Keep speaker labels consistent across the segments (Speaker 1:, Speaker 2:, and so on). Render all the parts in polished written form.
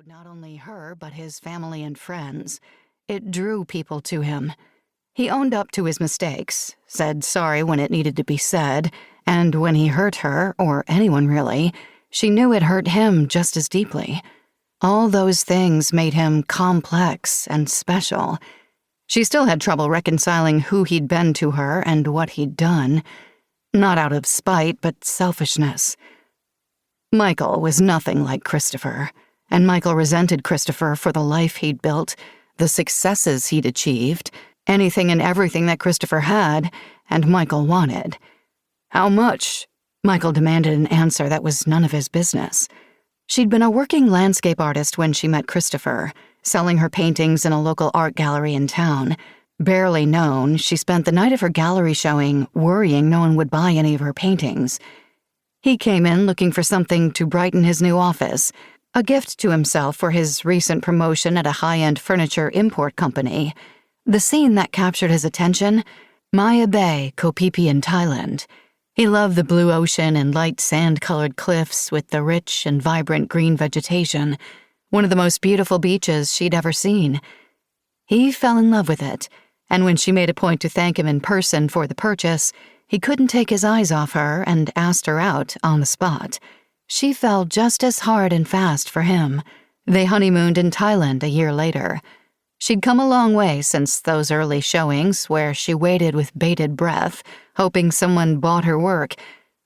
Speaker 1: followed not only her, but his family and friends. It drew people to him. He owned up to his mistakes, said sorry when it needed to be said, and when he hurt her, or anyone really, she knew it hurt him just as deeply. All those things made him complex and special. She still had trouble reconciling who he'd been to her and what he'd done. Not out of spite, but selfishness. Michael was nothing like Christopher, and Michael resented Christopher for the life he'd built, the successes he'd achieved, anything and everything that Christopher had, and Michael wanted. How much? Michael demanded an answer that was none of his business. She'd been a working landscape artist when she met Christopher, selling her paintings in a local art gallery in town. Barely known, she spent the night of her gallery showing worrying no one would buy any of her paintings. He came in looking for something to brighten his new office, a gift to himself for his recent promotion at a high-end furniture import company. The scene that captured his attention? Maya Bay, Koh Phi Phi in Thailand. He loved the blue ocean and light sand-colored cliffs with the rich and vibrant green vegetation, one of the most beautiful beaches she'd ever seen. He fell in love with it, and when she made a point to thank him in person for the purchase, he couldn't take his eyes off her and asked her out on the spot. She fell just as hard and fast for him. They honeymooned in Thailand a year later. She'd come a long way since those early showings where she waited with bated breath, hoping someone bought her work.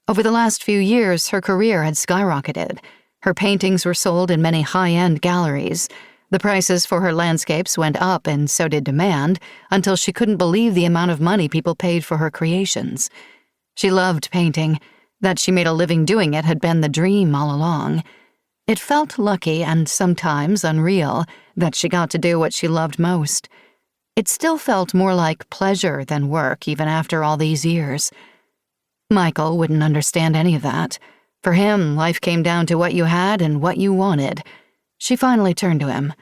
Speaker 1: Over the last few years, her career had skyrocketed. Her paintings were sold in many high-end galleries. The prices for her landscapes went up and so did demand, until she couldn't believe the amount of money people paid for her creations. She loved painting. That she made a living doing it had been the dream all along. It felt lucky and sometimes unreal that she got to do what she loved most. It still felt more like pleasure than work even after all these years. Michael wouldn't understand any of that. For him, life came down to what you had and what you wanted. She finally turned to him.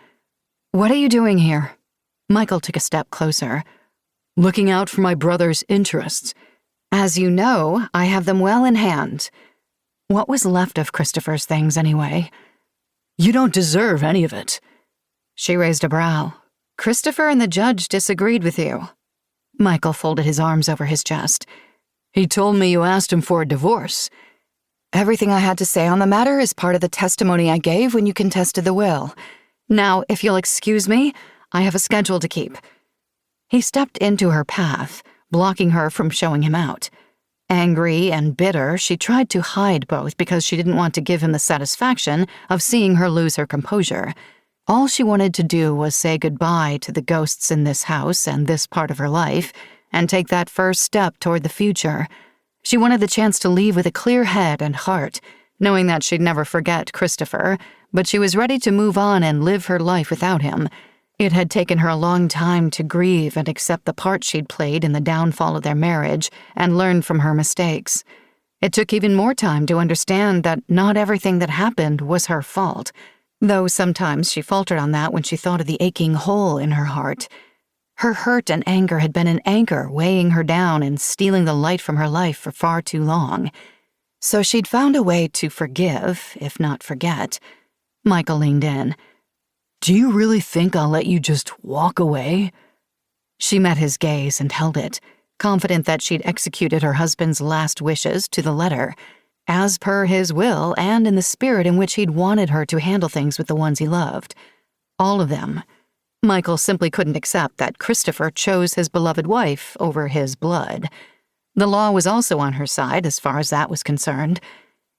Speaker 1: "What are you doing here?" Michael took a step closer. "Looking out for my brother's interests. As you know, I have them well in hand." What was left of Christopher's things, anyway? "You don't deserve any of it." She raised a brow. "Christopher and the judge disagreed with you." Michael folded his arms over his chest. "He told me you asked him for a divorce." "Everything I had to say on the matter is part of the testimony I gave when you contested the will. Now, if you'll excuse me, I have a schedule to keep." He stepped into her path, blocking her from showing him out. Angry and bitter, she tried to hide both because she didn't want to give him the satisfaction of seeing her lose her composure. All she wanted to do was say goodbye to the ghosts in this house and this part of her life, and take that first step toward the future. She wanted the chance to leave with a clear head and heart, knowing that she'd never forget Christopher, but she was ready to move on and live her life without him. It had taken her a long time to grieve and accept the part she'd played in the downfall of their marriage and learn from her mistakes. It took even more time to understand that not everything that happened was her fault, though sometimes she faltered on that when she thought of the aching hole in her heart. Her hurt and anger had been an anchor weighing her down and stealing the light from her life for far too long. So she'd found a way to forgive, if not forget. Michael leaned in. "Do you really think I'll let you just walk away?" She met his gaze and held it, confident that she'd executed her husband's last wishes to the letter, as per his will and in the spirit in which he'd wanted her to handle things with the ones he loved. All of them. Michael simply couldn't accept that Christopher chose his beloved wife over his blood. The law was also on her side as far as that was concerned.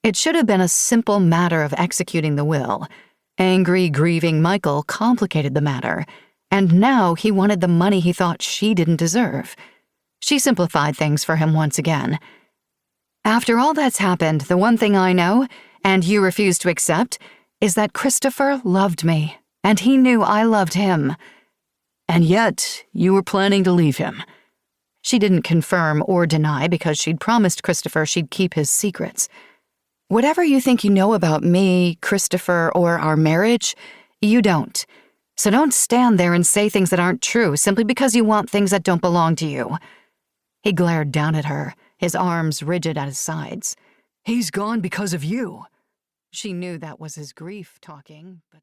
Speaker 1: It should have been a simple matter of executing the will. Angry, grieving Michael complicated the matter, and now he wanted the money he thought she didn't deserve. She simplified things for him once again. "After all that's happened, the one thing I know, and you refuse to accept, is that Christopher loved me. And he knew I loved him." "And yet, you were planning to leave him." She didn't confirm or deny because she'd promised Christopher she'd keep his secrets. "Whatever you think you know about me, Christopher, or our marriage, you don't. So don't stand there and say things that aren't true simply because you want things that don't belong to you." He glared down at her, his arms rigid at his sides. "He's gone because of you." She knew that was his grief talking, but...